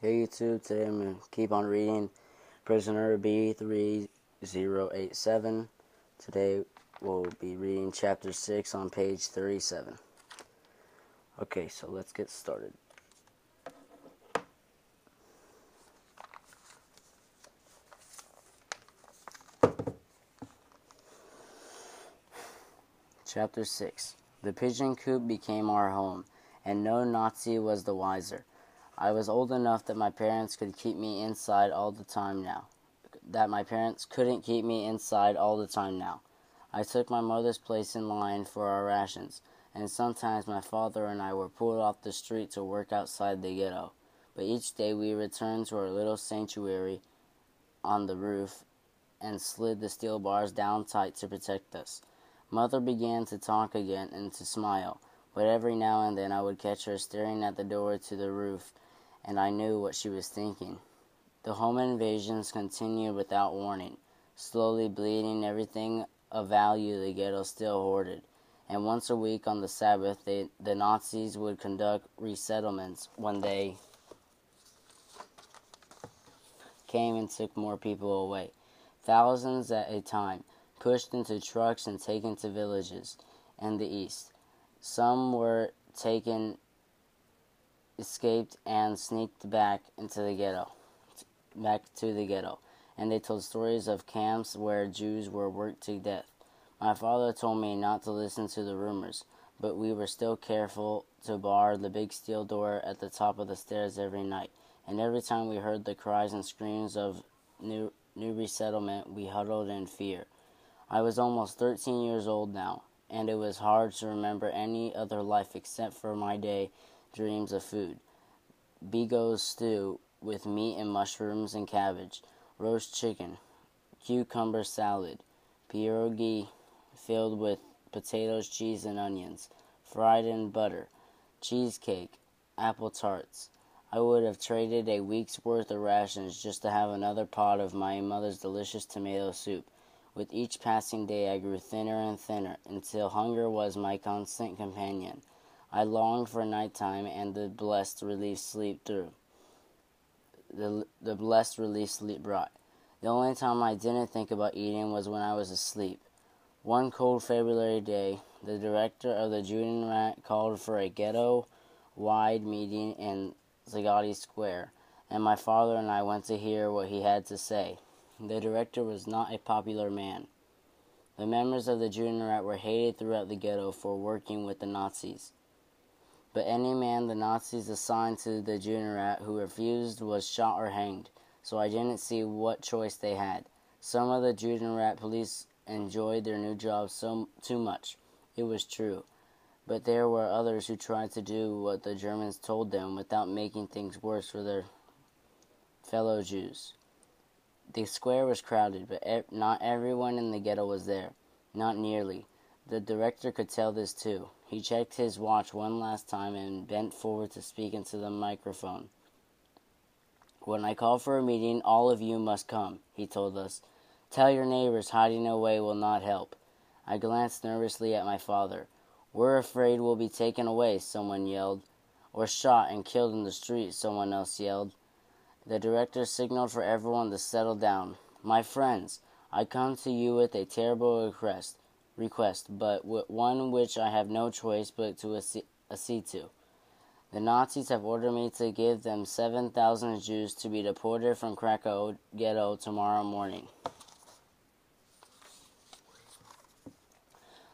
Hey YouTube, today I'm going to keep on reading Prisoner B-3087. Today we'll be reading chapter 6 on page 37. Okay, so let's get started. Chapter 6. The pigeon coop became our home, and no Nazi was the wiser. I was old enough that my parents could keep me inside all the time now. Couldn't keep me inside all the time now. I took my mother's place in line for our rations, and sometimes my father and I were pulled off the street to work outside the ghetto. But each day we returned to our little sanctuary on the roof and slid the steel bars down tight to protect us. Mother began to talk again and to smile, but every now and then I would catch her staring at the door to the roof, and I knew what she was thinking. The home invasions continued without warning, slowly bleeding everything of value the ghetto still hoarded, and once a week on the Sabbath the Nazis would conduct resettlements when they came and took more people away, thousands at a time, pushed into trucks and taken to villages in the east. Some were taken, escaped, and sneaked back to the ghetto, and they told stories of camps where Jews were worked to death. My father told me not to listen to the rumors, but we were still careful to bar the big steel door at the top of the stairs every night, and every time we heard the cries and screams of new resettlement, we huddled in fear. I was almost 13 years old now, and it was hard to remember any other life except for my day dreams of food. Bigo's stew with meat and mushrooms and cabbage, roast chicken, cucumber salad, pierogi filled with potatoes, cheese, and onions, fried in butter, cheesecake, apple tarts. I would have traded a week's worth of rations just to have another pot of my mother's delicious tomato soup. With each passing day I grew thinner and thinner, until hunger was my constant companion. I longed for nighttime and the blessed relief sleep brought. The only time I didn't think about eating was when I was asleep. One cold February day, the director of the Judenrat called for a ghetto-wide meeting in Zagati Square, and my father and I went to hear what he had to say. The director was not a popular man. The members of the Judenrat were hated throughout the ghetto for working with the Nazis. But any man the Nazis assigned to the Judenrat who refused was shot or hanged, so I didn't see what choice they had. Some of the Judenrat police enjoyed their new job too much. It was true. But there were others who tried to do what the Germans told them without making things worse for their fellow Jews. The square was crowded, but not everyone in the ghetto was there. Not nearly. The director could tell this too. He checked his watch one last time and bent forward to speak into the microphone. "When I call for a meeting, all of you must come," he told us. "Tell your neighbors hiding away will not help." I glanced nervously at my father. "We're afraid we'll be taken away," someone yelled. "Or shot and killed in the street," someone else yelled. The director signaled for everyone to settle down. "My friends, I come to you with a terrible request, but one which I have no choice but to accede to. The Nazis have ordered me to give them 7,000 Jews to be deported from Krakow ghetto tomorrow morning."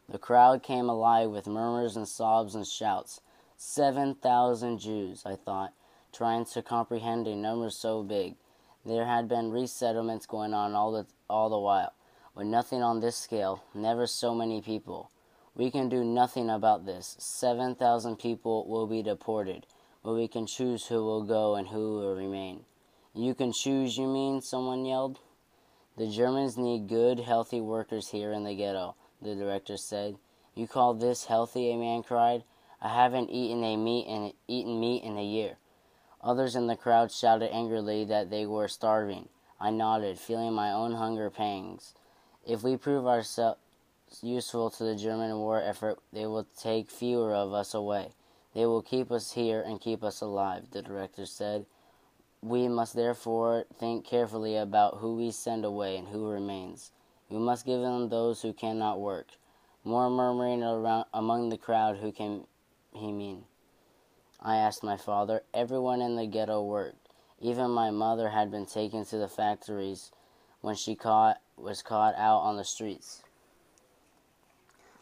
The crowd came alive with murmurs and sobs and shouts. 7,000 Jews, I thought, trying to comprehend a number so big. There had been resettlements going on all the while, but nothing on this scale, never so many people. "We can do nothing about this. 7,000 people will be deported, but we can choose who will go and who will remain." "You can choose, you mean?" someone yelled. "The Germans need good, healthy workers here in the ghetto," the director said. "You call this healthy?" a man cried. "I haven't eaten meat in a year." Others in the crowd shouted angrily that they were starving. I nodded, feeling my own hunger pangs. "If we prove ourselves useful to the German war effort, they will take fewer of us away. They will keep us here and keep us alive," the director said. We must therefore think carefully about who we send away and who remains. We must give them those who cannot work. More murmuring around among the crowd. Who can he mean? I asked my father. Everyone in the ghetto worked. Even my mother had been taken to the factories when she was caught out on the streets.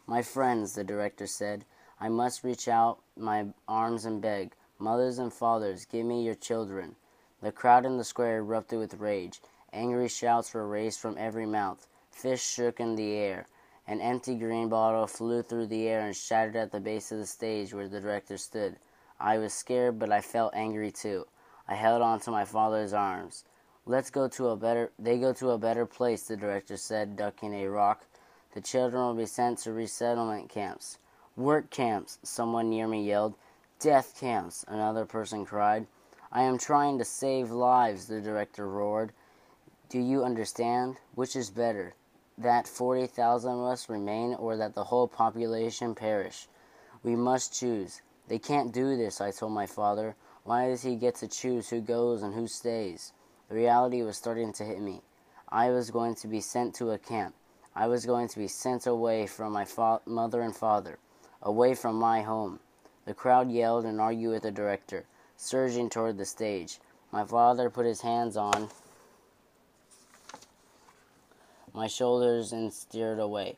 My friends, the director said, I must reach out my arms and beg. Mothers and fathers, give me your children. The crowd in the square erupted with rage. Angry shouts were raised from every mouth. Fists shook in the air. An empty green bottle flew through the air and shattered at the base of the stage where the director stood. I was scared, but I felt angry too. I held on to my father's arms. They go to a better place, the director said, ducking a rock. The children will be sent to resettlement camps. Work camps, someone near me yelled. Death camps, another person cried. I am trying to save lives, the director roared. Do you understand? Which is better, that 40,000 of us remain or that the whole population perish? We must choose. They can't do this, I told my father. Why does he get to choose who goes and who stays? The reality was starting to hit me. I was going to be sent to a camp. I was going to be sent away from my mother and father, away from my home. The crowd yelled and argued with the director, surging toward the stage. My father put his hands on my shoulders and steered away.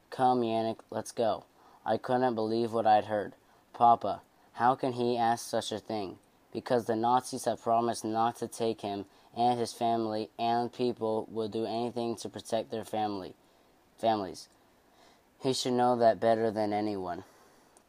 Come, Yannick, let's go. I couldn't believe what I'd heard. Papa, how can he ask such a thing? Because the Nazis have promised not to take him, and his family and people will do anything to protect their families. He should know that better than anyone.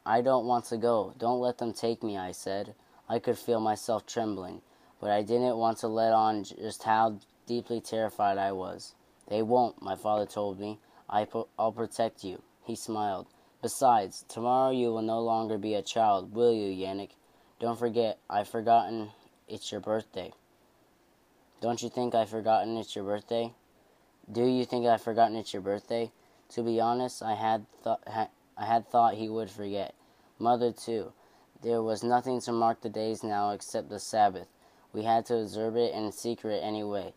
I don't want to go. Don't let them take me, I said. I could feel myself trembling, but I didn't want to let on just how deeply terrified I was. They won't, my father told me. I'll protect you. He smiled. Besides, tomorrow you will no longer be a child, will you, Yannick? Don't forget, I've forgotten it's your birthday. Don't you think I've forgotten it's your birthday? Do you think I've forgotten it's your birthday? To be honest, I had thought he would forget. Mother, too. There was nothing to mark the days now except the Sabbath. We had to observe it in secret anyway.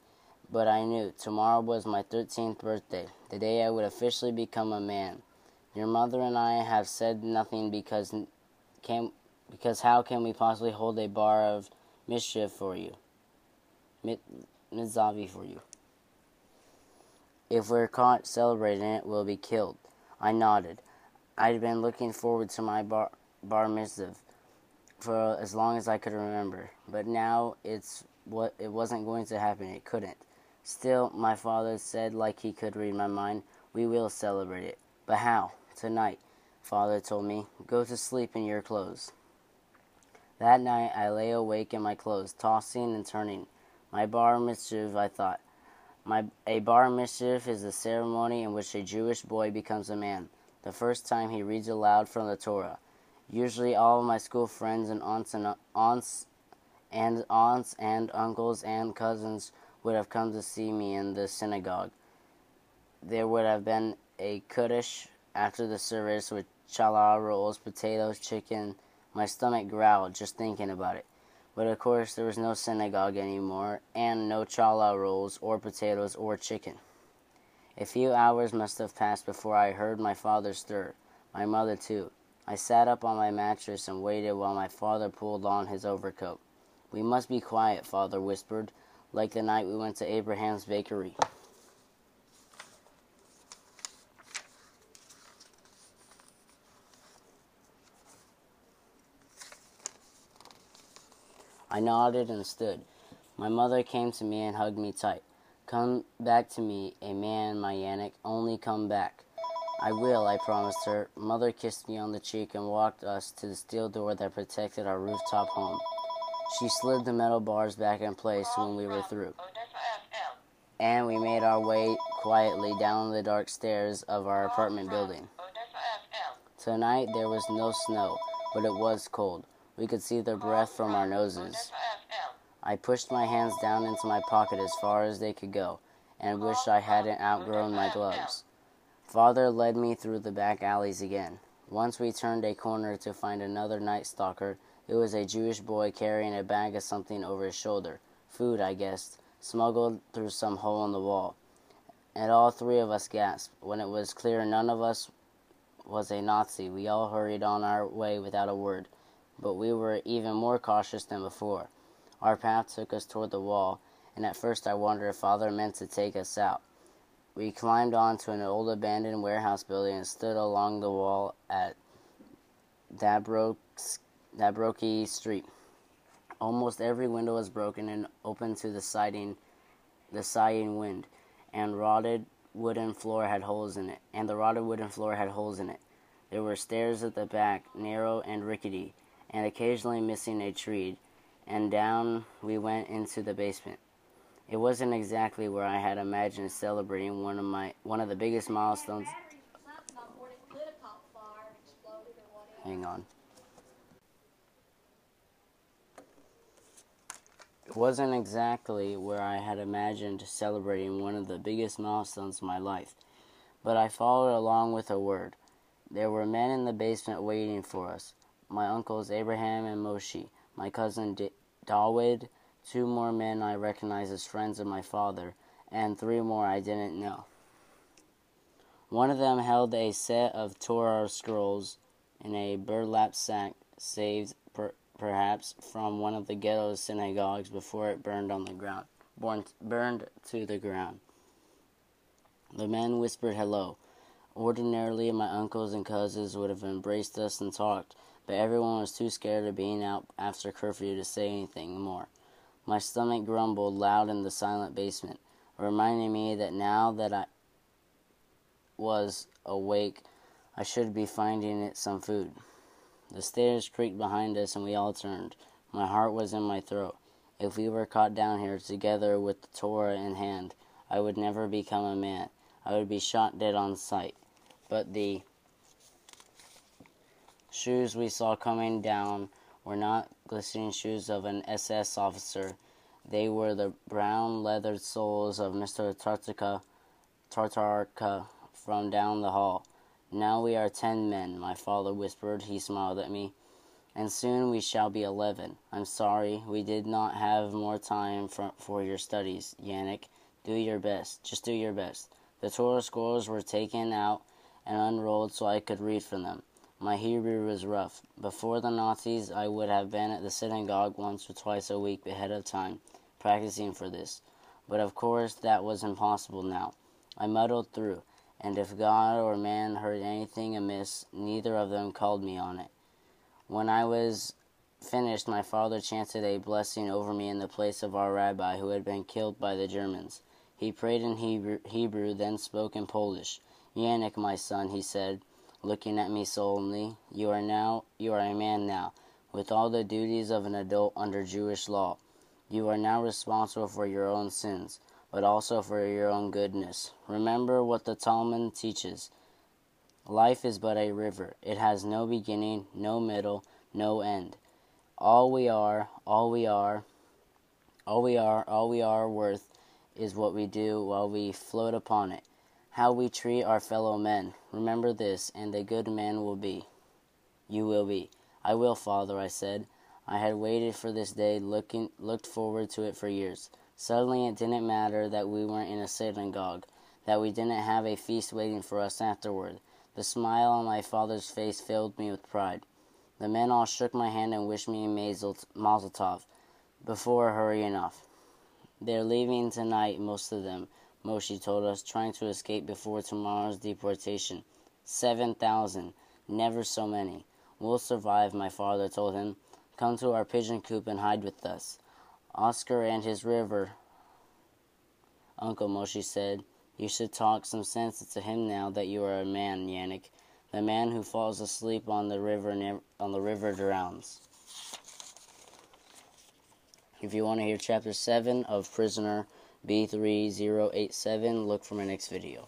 But I knew tomorrow was my 13th birthday, the day I would officially become a man. Your mother and I have said nothing because how can we possibly hold a bar of mischief for you? Mizavi for you. If we're caught celebrating it, we'll be killed. I nodded. I'd been looking forward to my bar mitzvah for as long as I could remember, but now it wasn't going to happen. It couldn't. Still, my father said, like he could read my mind, we will celebrate it. But how? Tonight, Father told me. Go to sleep in your clothes. That night, I lay awake in my clothes, tossing and turning. My bar mitzvah, I thought. A bar mitzvah is a ceremony in which a Jewish boy becomes a man, the first time he reads aloud from the Torah. Usually all of my school friends and aunts and uncles and cousins would have come to see me in the synagogue. There would have been a kiddush after the service with challah rolls, potatoes, chicken. My stomach growled just thinking about it. But of course there was no synagogue anymore, and no challah rolls or potatoes or chicken. A few hours must have passed before I heard my father stir, my mother too. I sat up on my mattress and waited while my father pulled on his overcoat. We must be quiet, Father whispered, like the night we went to Abraham's bakery. I nodded and stood. My mother came to me and hugged me tight. Come back to me, a man, my Yannick, only come back. I will, I promised her. Mother kissed me on the cheek and walked us to the steel door that protected our rooftop home. She slid the metal bars back in place when we were through. And we made our way quietly down the dark stairs of our apartment building. Tonight there was no snow, but it was cold. We could see the breath from our noses. I pushed my hands down into my pocket as far as they could go, and wished I hadn't outgrown my gloves. Father led me through the back alleys again. Once we turned a corner to find another night stalker. It was a Jewish boy carrying a bag of something over his shoulder. Food, I guessed, smuggled through some hole in the wall. And all three of us gasped. When it was clear none of us was a Nazi, we all hurried on our way without a word. But we were even more cautious than before. Our path took us toward the wall, and at first I wondered if Father meant to take us out. We climbed onto an old abandoned warehouse building and stood along the wall at Dabroki Street. Almost every window was broken and open to the sighing wind, and the rotted wooden floor had holes in it. There were stairs at the back, narrow and rickety, and occasionally missing a tree, and down we went into the basement. It wasn't exactly where I had imagined celebrating one of the biggest milestones. Hang on. It wasn't exactly where I had imagined celebrating one of the biggest milestones of my life, but I followed along with a word. There were men in the basement waiting for us. My uncles Abraham and Moshe, my cousin Dawid, 2 more men I recognized as friends of my father, and 3 more I didn't know. One of them held a set of Torah scrolls in a burlap sack, saved perhaps from one of the ghetto synagogues before it burned to the ground. The men whispered hello. Ordinarily, my uncles and cousins would have embraced us and talked, but everyone was too scared of being out after curfew to say anything more. My stomach grumbled loud in the silent basement, reminding me that now that I was awake, I should be finding it some food. The stairs creaked behind us and we all turned. My heart was in my throat. If we were caught down here together with the Torah in hand, I would never become a man. I would be shot dead on sight. But the shoes we saw coming down were not glistening shoes of an SS officer. They were the brown leathered soles of Mr. Tartarka from down the hall. Now we are 10 men, my father whispered. He smiled at me. And soon we shall be 11. I'm sorry, we did not have more time for your studies, Yannick. Do your best. Just do your best. The Torah scrolls were taken out and unrolled so I could read from them. My Hebrew was rough. Before the Nazis, I would have been at the synagogue once or twice a week ahead of time, practicing for this. But of course, that was impossible now. I muddled through, and if God or man heard anything amiss, neither of them called me on it. When I was finished, my father chanted a blessing over me in the place of our rabbi who had been killed by the Germans. He prayed in Hebrew, then spoke in Polish. Yannick, my son, he said, looking at me solemnly, you are a man now, with all the duties of an adult under Jewish law. You are now responsible for your own sins, but also for your own goodness. Remember what the Talmud teaches. Life is but a river. It has no beginning, no middle, no end. All we are worth is what we do while we float upon it. How we treat our fellow men. Remember this, and a good man you will be. I will, Father, I said. I had waited for this day, looked forward to it for years. Suddenly it didn't matter that we weren't in a synagogue, that we didn't have a feast waiting for us afterward. The smile on my father's face filled me with pride. The men all shook my hand and wished me Mazel Tov before hurrying off. They're leaving tonight, most of them, Moshe told us, trying to escape before tomorrow's deportation. 7,000. Never so many. We'll survive, my father told him. Come to our pigeon coop and hide with us. Oscar and his river, Uncle Moshe said. You should talk some sense into him now that you are a man, Yannick. The man who falls asleep on the river drowns. If you want to hear Chapter 7 of Prisoner B-3087, look for my next video.